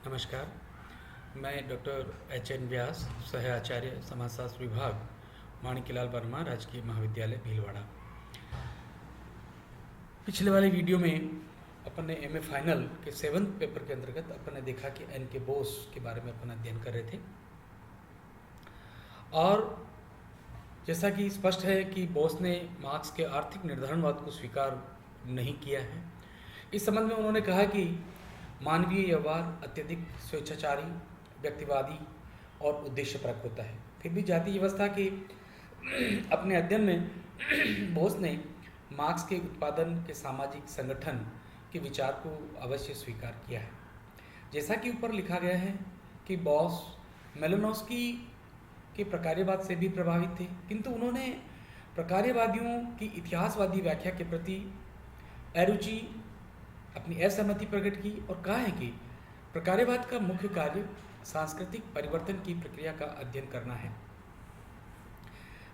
नमस्कार। मैं doctor H N व्यास, सह आचार्य समाजशास्त्र विभाग, माणिक्यलाल वर्मा, राजकीय महाविद्यालय भीलवाड़ा। पिछले वाले वीडियो में अपन ने एमए फाइनल के 7th पेपर के अंतर्गत अपन ने देखा कि एन के बोस के बारे में अपन अध्ययन कर रहे थे। और जैसा कि स्पष्ट है कि बोस ने मार्क्स के आर्थिक निर्धारणवाद को स्वीकार नहीं किया है। इस संबंध में उन्होंने कहा कि मानवीय व्यवहार अत्यधिक स्वेच्छाचारी, व्यक्तिवादी और उद्देश्यपरक होता है। फिर भी जाति व्यवस्था के अपने अध्ययन में बोस ने मार्क्स के उत्पादन के सामाजिक संगठन के विचार को अवश्य स्वीकार किया है। जैसा कि ऊपर लिखा गया है कि बोस मेलिनोव्स्की के प्रकार्यवाद से भी प्रभावित थे, किंतु उन्होंने प्रकार्यवादियों की इतिहासवादी व्याख्या के प्रति अरुचि, अपनी असहमति प्रकट की और कहा है कि प्रकार्यवाद का मुख्य कार्य सांस्कृतिक परिवर्तन की प्रक्रिया का अध्ययन करना है।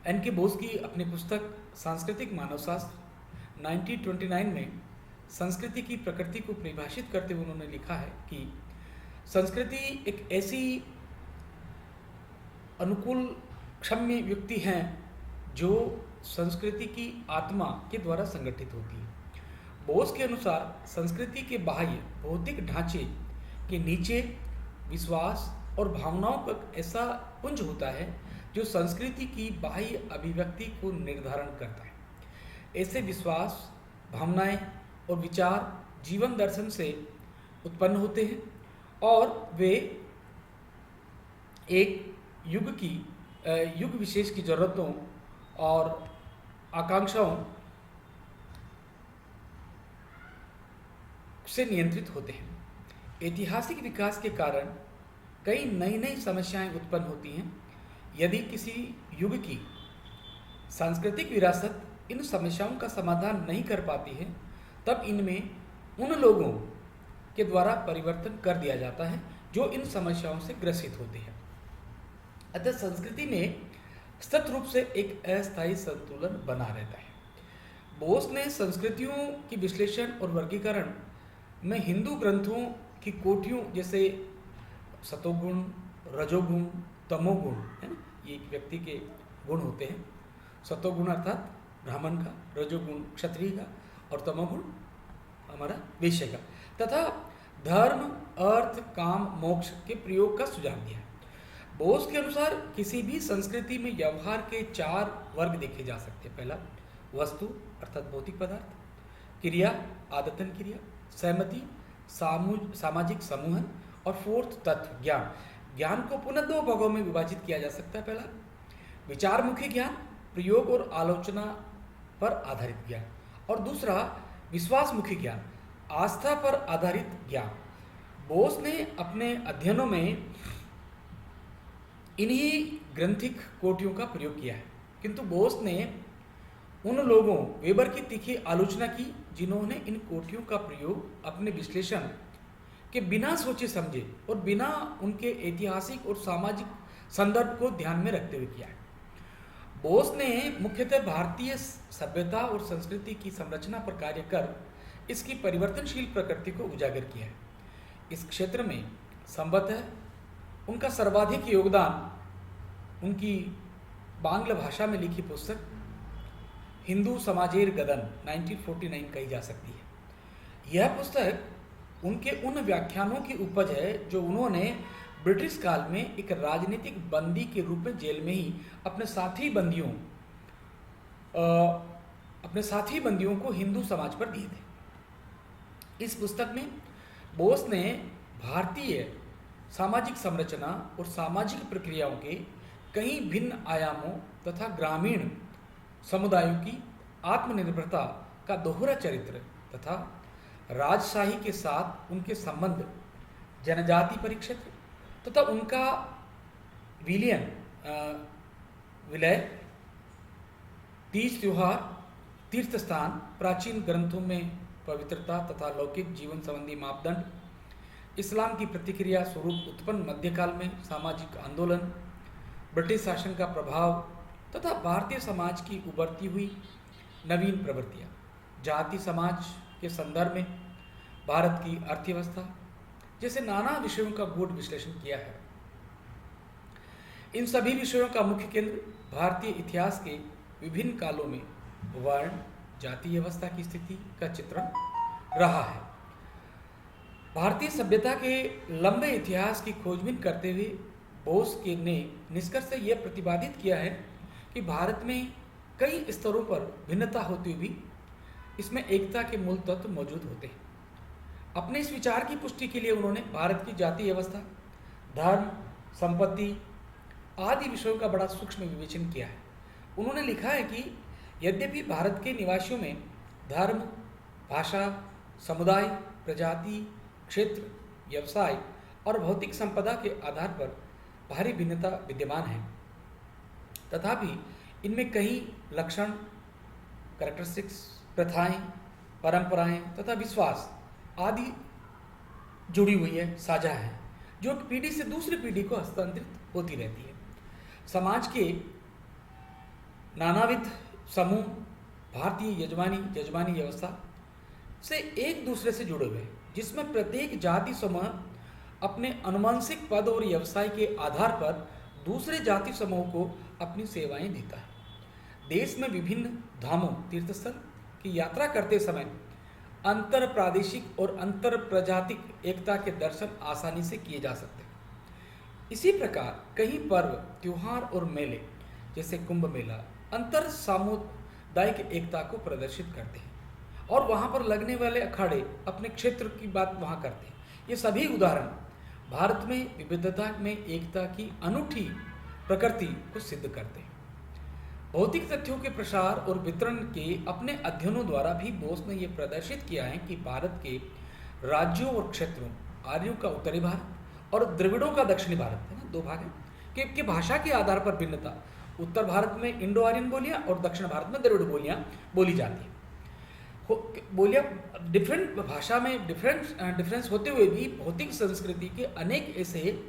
एन के बोस की अपनी पुस्तक सांस्कृतिक मानवशास्त्र 1929 में संस्कृति की प्रकृति को परिभाषित करते हुए उन्होंने लिखा है कि संस्कृति एक ऐसी अनुकूल क्षम्य युक्ति है जो संस्कृति की आत्मा के द्वारा संगठित होती है। बोस के अनुसार संस्कृति के बाह्य भौतिक ढांचे के नीचे विश्वास और भावनाओं का ऐसा पुंज होता है जो संस्कृति की बाह्य अभिव्यक्ति को निर्धारण करता है। ऐसे विश्वास, भावनाएं और विचार जीवन दर्शन से उत्पन्न होते हैं और वे एक युग विशेष की जरूरतों और आकांक्षाओं से नियंत्रित होते हैं। ऐतिहासिक विकास के कारण कई नई नई समस्याएं उत्पन्न होती हैं। यदि किसी युग की सांस्कृतिक विरासत इन समस्याओं का समाधान नहीं कर पाती है, तब इनमें उन लोगों के द्वारा परिवर्तन कर दिया जाता है जो इन समस्याओं से ग्रसित होते हैं। अतः संस्कृति में सतत रूप से एक अस्थायी संतुलन बना रहता है। बोस ने संस्कृतियों की विश्लेषण और वर्गीकरण में हिंदू ग्रंथों की कोटियों जैसे सतोगुण, रजोगुण, तमोगुण, है ना, ये एक व्यक्ति के गुण होते हैं। सतोगुण अर्थात ब्राह्मण का, रजोगुण क्षत्रिय का और तमोगुण हमारा वैश्य का, तथा धर्म, अर्थ, काम, मोक्ष के प्रयोग का सुझाव दिया है। बोस के अनुसार किसी भी संस्कृति में व्यवहार के 4 वर्ग देखे जा सकते हैं। पहला वस्तु अर्थात भौतिक पदार्थ, क्रिया आदतन क्रिया, सहमति सामाजिक समूह और 4th तत्व ज्ञान। ज्ञान को पुनः 2 भागों में विभाजित किया जा सकता है। पहला विचारमुखी ज्ञान, प्रयोग और आलोचना पर आधारित ज्ञान, और दूसरा विश्वासमुखी ज्ञान, आस्था पर आधारित ज्ञान। बोस ने अपने अध्ययनों में इन्हीं ग्रंथिक कोटियों का प्रयोग किया है, किंतु बोस ने उन लोगों वेबर की तीखी आलोचना की जिन्होंने इन कोटियों का प्रयोग अपने विश्लेषण के बिना सोचे समझे और बिना उनके ऐतिहासिक और सामाजिक संदर्भ को ध्यान में रखते हुए किया है। बोस ने मुख्यतः भारतीय सभ्यता और संस्कृति की संरचना पर कार्य कर इसकी परिवर्तनशील प्रकृति को उजागर किया है। इस क्षेत्र में संभवतः उनका सर्वाधिक योगदान उनकी बांग्ला भाषा में लिखी पुस्तक हिंदू समाजेर गदन 1949 कही जा सकती है। यह पुस्तक उनके उन व्याख्यानों की उपज है जो उन्होंने ब्रिटिश काल में एक राजनीतिक बंदी के रूप में जेल में ही अपने साथी बंदियों को हिंदू समाज पर दिए थे। इस पुस्तक में बोस ने भारतीय सामाजिक संरचना और सामाजिक प्रक्रियाओं के कई भिन्न आयामों तथा ग्रामीण समुदायों की आत्मनिर्भरता का दोहरा चरित्र तथा राजशाही के साथ उनके संबंध, जनजाति परिक्षेत्र तथा उनका विलय, तीज त्योहार, तीर्थ स्थान, प्राचीन ग्रंथों में पवित्रता तथा लौकिक जीवन संबंधी मापदंड, इस्लाम की प्रतिक्रिया स्वरूप उत्पन्न मध्यकाल में सामाजिक आंदोलन, ब्रिटिश शासन का प्रभाव तथा भारतीय समाज की उभरती हुई नवीन प्रवृत्तियाँ, जाति समाज के संदर्भ में भारत की अर्थव्यवस्था, जैसे नाना विषयों का गूढ़ विश्लेषण किया है। इन सभी विषयों का मुख्य केंद्र भारतीय इतिहास के विभिन्न कालों में वर्ण, जाति व्यवस्था की स्थिति का चित्रण रहा है। भारतीय सभ्यता के लंबे इतिहास की खोजबीन करते हुए बोस के ने निष्कर्ष से यह प्रतिपादित किया है कि भारत में कई स्तरों पर भिन्नता होती हुई भी इसमें एकता के मूल तत्व मौजूद होते हैं। अपने इस विचार की पुष्टि के लिए उन्होंने भारत की जाति व्यवस्था, धर्म, संपत्ति आदि विषयों का बड़ा सूक्ष्म विवेचन किया है। उन्होंने लिखा है कि यद्यपि भारत के निवासियों में धर्म, भाषा, समुदाय, प्रजाति, क्षेत्र, व्यवसाय और भौतिक संपदा के आधार पर भारी भिन्नता विद्यमान है, तथापि इनमें कई लक्षण, कैरेक्टरिस्टिक्स, प्रथाएं, परंपराएं तथा विश्वास आदि जुड़ी हुई है, साझा है, जो पीढ़ी से दूसरी पीढ़ी को हस्तांतरित होती रहती है। समाज के नानाविध समूह भारतीय यजमानी व्यवस्था से एक दूसरे से जुड़े हुए हैं, जिसमें प्रत्येक जाति समूह अपने अनुमानसिक पद और व्यवसाय के आधार पर दूसरे जाति समूह को अपनी सेवाएं देता है। देश में विभिन्न धामों, तीर्थस्थल की यात्रा करते समय अंतर प्रादेशिक और अंतर प्रजातिक एकता के दर्शन आसानी से किए जा सकते हैं। इसी प्रकार कई पर्व, त्योहार और मेले जैसे कुंभ मेला अंतर सामुदायिक एकता को प्रदर्शित करते हैं और वहाँ पर लगने वाले अखाड़े अपने क्षेत्र की बात वहाँ करते हैं। ये सभी उदाहरण भारत में विविधता में एकता की अनूठी प्रकृति को सिद्ध करते हैं। भौतिक तथ्यों के प्रसार और वितरण के अपने अध्ययनों द्वारा भी बोस ने यह प्रदर्शित किया है कि भारत के राज्यों और क्षेत्रों, आर्यों का उत्तरी भारत और द्रविड़ों का दक्षिणी भारत, है ना, दो भाग हैं, कि भाषा के आधार पर भिन्नता। उत्तर भारत में इंडो आर्यन बोलियां और दक्षिण भारत में द्रविड़ बोलियां बोली जाती हैं। बोलियां डिफरेंट भाषा में डिफरेंस होते हुए भी भौतिक संस्कृति के अनेक ऐसे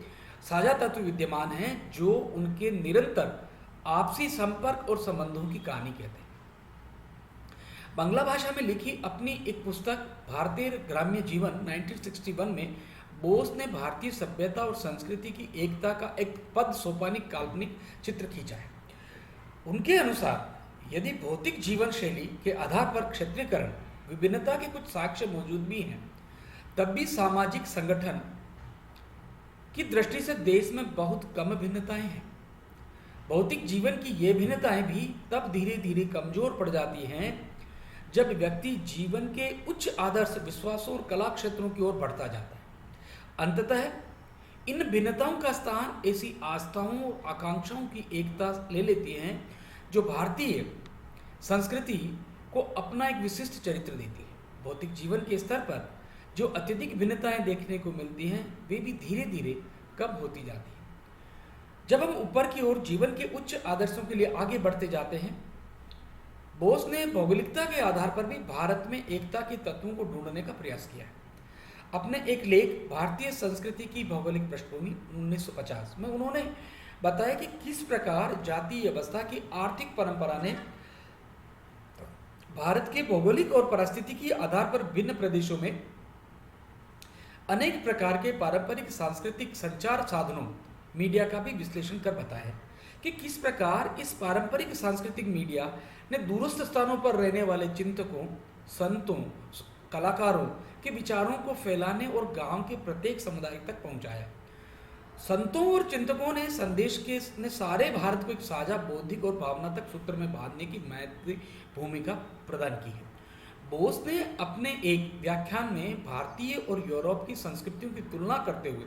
साझा तत्व विद्यमान हैं जो उनके निरंतर आपसी संपर्क और संबंधों की कहानी कहते हैं। बांग्ला भाषा में लिखी अपनी एक पुस्तक भारतीय ग्राम्य जीवन 1961 में बोस ने भारतीय सभ्यता और संस्कृति की एकता का एक पद सोपानिक काल्पनिक चित्र खींचा है। उनके अनुसार यदि भौतिक जीवन शैली के आधार पर क्षेत्रीकरण विभिन्नता के कुछ साक्ष्य मौजूद भी हैं, तब भी सामाजिक संगठन की दृष्टि से देश में बहुत कम भिन्नताएं हैं। भौतिक जीवन की ये भिन्नताएं भी तब धीरे धीरे कमजोर पड़ जाती हैं जब व्यक्ति जीवन के उच्च आदर्श, विश्वासों और कला क्षेत्रों की ओर बढ़ता जाता है। अंततः इन भिन्नताओं का स्थान ऐसी आस्थाओं और आकांक्षाओं की एकता ले लेती हैं जो भारतीय संस्कृति को अपना एक विशिष्ट चरित्र देती है। भौतिक जीवन के स्तर पर जो अत्यधिक भिन्नताएं देखने को मिलती हैं, वे भी धीरे धीरे कम होती जाती हैं। जब हम ऊपर की ओर जीवन के उच्च आदर्शों के लिए आगे बढ़ते जाते हैं, बोस ने भौगोलिकता के आधार पर भी भारत में एकता के तत्वों को ढूंढने का प्रयास किया है। अपने एक लेख भारतीय संस्कृति की भौगोलिक पृष्ठभूमि 1950 में उन्होंने बताया कि किस प्रकार जाति व्यवस्था की आर्थिक परंपरा ने भारत के भौगोलिक और पारिस्थितिकी आधार पर भिन्न प्रदेशों में अनेक प्रकार के पारंपरिक सांस्कृतिक संचार साधनों, मीडिया का भी विश्लेषण कर बताया कि किस प्रकार इस पारंपरिक सांस्कृतिक मीडिया ने दूरस्थ स्थानों पर रहने वाले चिंतकों, संतों, कलाकारों के विचारों को फैलाने और गांव के प्रत्येक समुदाय तक पहुंचाया। संतों और चिंतकों ने संदेश के ने सारे भारत को एक साझा बौद्धिक और भावनात्मक सूत्र में बांधने की महत्वपूर्ण भूमिका प्रदान की है। बोस ने अपने एक व्याख्यान में भारतीय और यूरोप की संस्कृतियों की तुलना करते हुए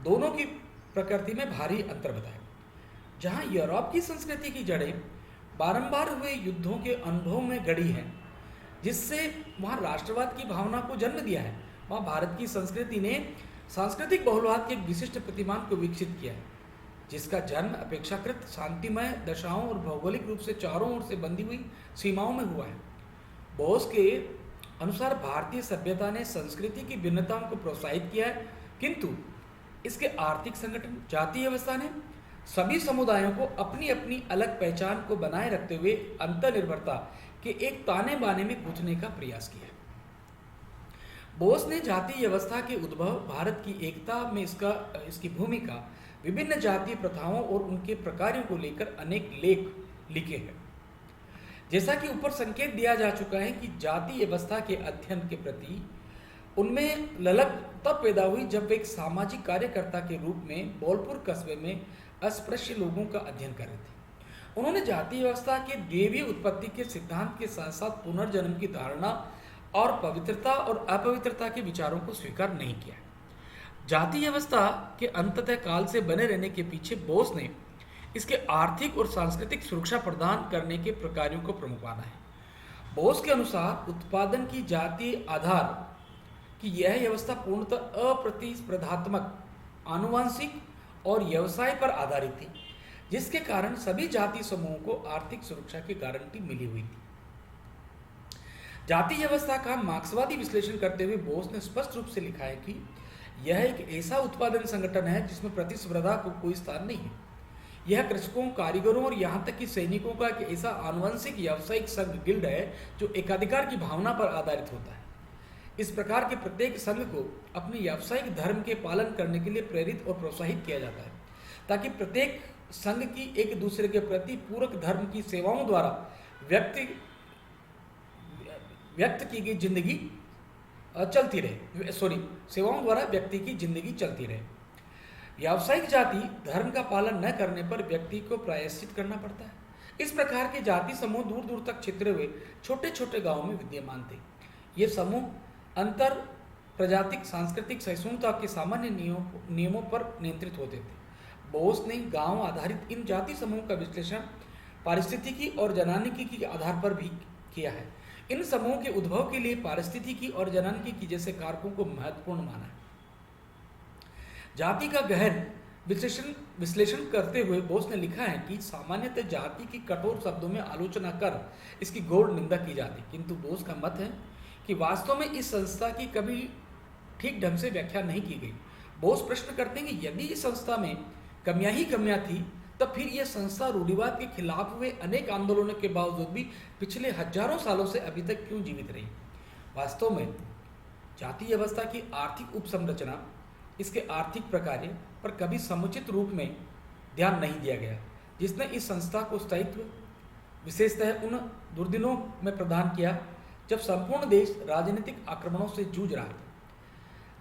दोनों की प्रकृति में भारी अंतर बताया। जहां यूरोप की संस्कृति की जड़ें बारंबार हुए युद्धों के अनुभव में गड़ी हैं, जिससे वहाँ राष्ट्रवाद की भावना को जन्म दिया है, वहाँ भारत की संस्कृति ने सांस्कृतिक बहुलवाद के एक विशिष्ट प्रतिमान को विकसित किया है, जिसका जन्म अपेक्षाकृत शांतिमय दशाओं और भौगोलिक रूप से चारों ओर से बंधी हुई सीमाओं में हुआ है। बोस के अनुसार भारतीय सभ्यता ने संस्कृति की भिन्नताओं को प्रोत्साहित किया है, किंतु इसके आर्थिक संगठन, जातीय व्यवस्था ने सभी समुदायों को अपनी अपनी अलग पहचान को बनाए रखते हुए अंतर्निर्भरता के एक ताने बाने में गुंथने का प्रयास किया। बोस ने जातीय व्यवस्था के उद्भव, भारत की एकता में इसकी भूमिका, विभिन्न जातीय प्रथाओं और उनके प्रकारों को लेकर अनेक लेख लिखे हैं। जैसा कि ऊपर संकेत दिया जा चुका है कि जातीय व्यवस्था के अध्ययन के प्रति उनमें ललक तब पैदा हुई जब वे एक सामाजिक कार्यकर्ता के रूप में बोलपुर कस्बे में अस्पृश्य लोगों का अध्ययन कर रहे थे। उन्होंने जातीय व्यवस्था के दैवीय उत्पत्ति के सिद्धांत के साथ साथ पुनर्जन्म की धारणा और पवित्रता और अपवित्रता के विचारों को स्वीकार नहीं किया। जातीय व्यवस्था के अंततः काल से बने रहने के पीछे बोस ने इसके आर्थिक और सांस्कृतिक सुरक्षा प्रदान करने के प्रकारों को प्रमुख माना है। बोस के अनुसार उत्पादन की जातीय आधार की यह व्यवस्था पूर्णतः अप्रतिस्पर्धात्मक, आनुवंशिक और व्यवसाय पर आधारित थी, जिसके कारण सभी जाति समूहों को आर्थिक सुरक्षा की गारंटी मिली हुई थी। जाति व्यवस्था का मार्क्सवादी विश्लेषण करते हुए बोस ने स्पष्ट रूप से लिखा है कि यह एक ऐसा उत्पादन संगठन है जिसमें प्रतिस्पर्धा को कोई स्थान नहीं है। यह कृषकों, कारीगरों और यहाँ तक कि सैनिकों का एक ऐसा आनुवंशिक व्यावसायिक संघ गिल्ड है जो एकाधिकार की भावना पर आधारित होता है। इस प्रकार के प्रत्येक संघ को अपने व्यावसायिक धर्म के पालन करने के लिए प्रेरित और प्रोत्साहित किया जाता है, ताकि प्रत्येक संघ की एक दूसरे के प्रति पूरक धर्म की सेवाओं द्वारा व्यक्त की गई जिंदगी चलती रहे। सेवाओं द्वारा व्यक्ति की जिंदगी चलती रहे। व्यावसायिक जाति धर्म का पालन न करने पर व्यक्ति को प्रायश्चित करना पड़ता है। इस प्रकार के जाति समूह दूर दूर तक छितरे हुए छोटे छोटे गांवों में विद्यमान थे। ये समूह अंतर प्रजातिक सांस्कृतिक सहिष्णुता के सामान्य नियमों पर नियंत्रित होते थे। बोस ने गांव आधारित इन जाति समूह का विश्लेषण पारिस्थितिकी और जनानिकी के आधार पर भी किया है। इन समूहों के उद्भव के लिए पारिस्थितिकी और जनानिकी जैसे कारकों को महत्वपूर्ण माना है। जाति का गहन विश्लेषण करते हुए बोस ने लिखा है कि सामान्यतः जाति की कठोर शब्दों में आलोचना कर इसकी घोर निंदा की जाती, किंतु बोस का मत है कि वास्तव में इस संस्था की कभी ठीक ढंग से व्याख्या नहीं की गई। बोस प्रश्न करते हैं कि यदि इस संस्था में कमियां ही कमियां थी, तब फिर यह संस्था रूढ़िवाद के खिलाफ हुए अनेक आंदोलनों के बावजूद भी पिछले हजारों सालों से अभी तक क्यों जीवित रही। वास्तव में जाति व्यवस्था की आर्थिक उपसंरचना, इसके आर्थिक प्रकार्य पर कभी समुचित रूप में ध्यान नहीं दिया गया, जिसने इस संस्था को स्थायित्व विशेषतः उन दुर्दिनों में प्रदान किया जब संपूर्ण देश राजनीतिक आक्रमणों से जूझ रहा था।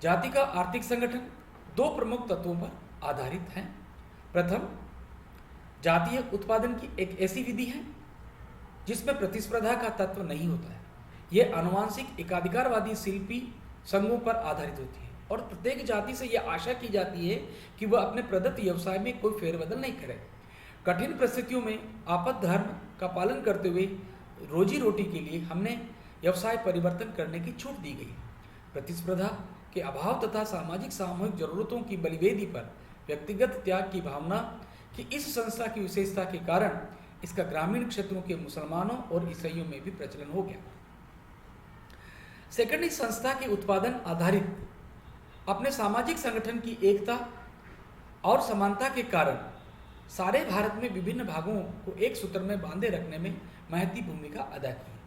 जाति का आर्थिक संगठन दो प्रमुख तत्वों पर आधारित है। प्रथम, जातीय उत्पादन की एक ऐसी विधि है जिसमें प्रतिस्पर्धा का तत्व नहीं होता है। यह आनुवांशिक एकाधिकारवादी शिल्पी संघों पर आधारित होती है और प्रत्येक जाति से यह आशा की जाती है कि वह अपने प्रदत्त व्यवसाय में कोई फेरबदल नहीं करे। कठिन परिस्थितियों में आपद धर्म का पालन करते हुए रोजी रोटी के लिए हमने व्यवसाय परिवर्तन करने की छूट दी गई। प्रतिस्पर्धा के अभाव तथा सामाजिक सामूहिक जरूरतों की बलिवेदी पर व्यक्तिगत त्याग की भावना की इस संस्था की विशेषता के कारण इसका ग्रामीण क्षेत्रों के मुसलमानों और ईसाइयों में भी प्रचलन हो गया। सेकंड, इस संस्था के उत्पादन आधारित अपने सामाजिक संगठन की एकता और समानता के कारण सारे भारत में विभिन्न भागों को एक सूत्र में बांधे रखने में महती भूमिका अदा की।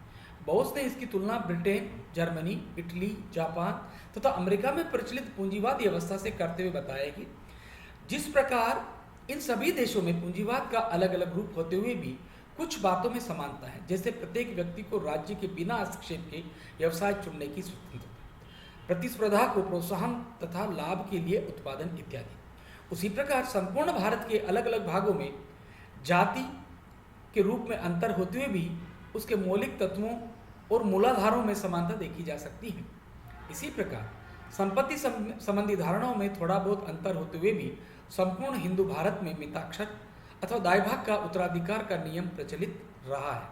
बोस ने इसकी तुलना ब्रिटेन, जर्मनी, इटली, जापान तथा अमेरिका में प्रचलित पूंजीवाद व्यवस्था से करते हुए बताया कि जिस प्रकार इन सभी देशों में पूंजीवाद का अलग अलग रूप होते हुए भी कुछ बातों में समानता है, जैसे प्रत्येक व्यक्ति को राज्य के बिना हस्तक्षेप के व्यवसाय चुनने की स्वतंत्रता, प्रतिस्पर्धा को प्रोत्साहन तथा लाभ के लिए उत्पादन इत्यादि। उसी प्रकार संपूर्ण भारत के अलग अलग भागों में जाति के रूप में अंतर होते हुए भी उसके मौलिक तत्वों और मूलाधारों में समानता देखी जा सकती है। इसी प्रकार संपत्ति संबंधी धारणाओं में थोड़ा बहुत अंतर होते हुए भी संपूर्ण हिंदू भारत में मिताक्षर अथवा दायभाग का उत्तराधिकार का नियम प्रचलित रहा है।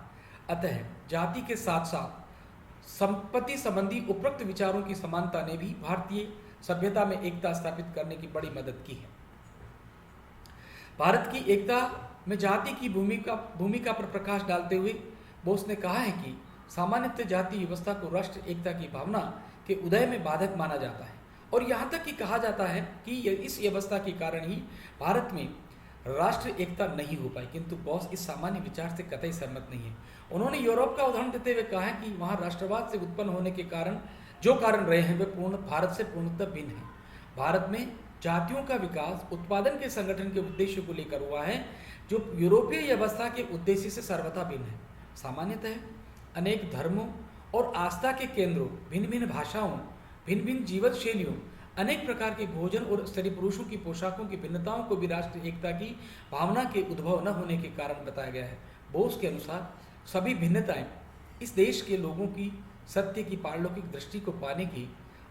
अतः जाति के साथ साथ संपत्ति संबंधी उपरोक्त विचारों की समानता ने भी भारतीय सभ्यता में एकता स्थापित करने की बड़ी मदद की है। भारत की एकता में जाति की भूमिका पर प्रकाश डालते हुए बोस ने कहा है कि सामान्यतः जाति व्यवस्था को राष्ट्र एकता की भावना के उदय में बाधक माना जाता है और यहाँ तक कि कहा जाता है कि इस व्यवस्था के कारण ही भारत में राष्ट्र एकता नहीं हो पाई, किंतु बोस इस सामान्य विचार से कतई सहमत नहीं है। उन्होंने यूरोप का उदाहरण देते हुए कहा है कि वहाँ राष्ट्रवाद से उत्पन्न होने के कारण जो कारण रहे हैं वे भारत से पूर्णतः भिन्न हैं। भारत में जातियों का विकास उत्पादन के संगठन के उद्देश्य को लेकर हुआ है, जो यूरोपीय व्यवस्था के उद्देश्य से सर्वथा भिन्न है। सामान्यतः अनेक धर्मों और आस्था के केंद्रों, भिन्न भिन्न भाषाओं, भिन्न भिन्न जीवन शैलियों, अनेक प्रकार के भोजन और स्त्री पुरुषों की पोशाकों की भिन्नताओं को भी राष्ट्रीय एकता की भावना के उद्भव न होने के कारण बताया गया है। बोस के अनुसार सभी भिन्नताएं इस देश के लोगों की सत्य की पारलौकिक दृष्टि को पाने की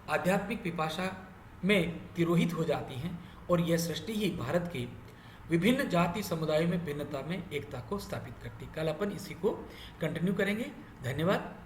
आध्यात्मिक पिपासा में तिरोहित हो जाती हैं, और यह सृष्टि ही भारत के विभिन्न जाति समुदायों में भिन्नता में एकता को स्थापित करती। कल अपन इसी को कंटिन्यू करेंगे। धन्यवाद।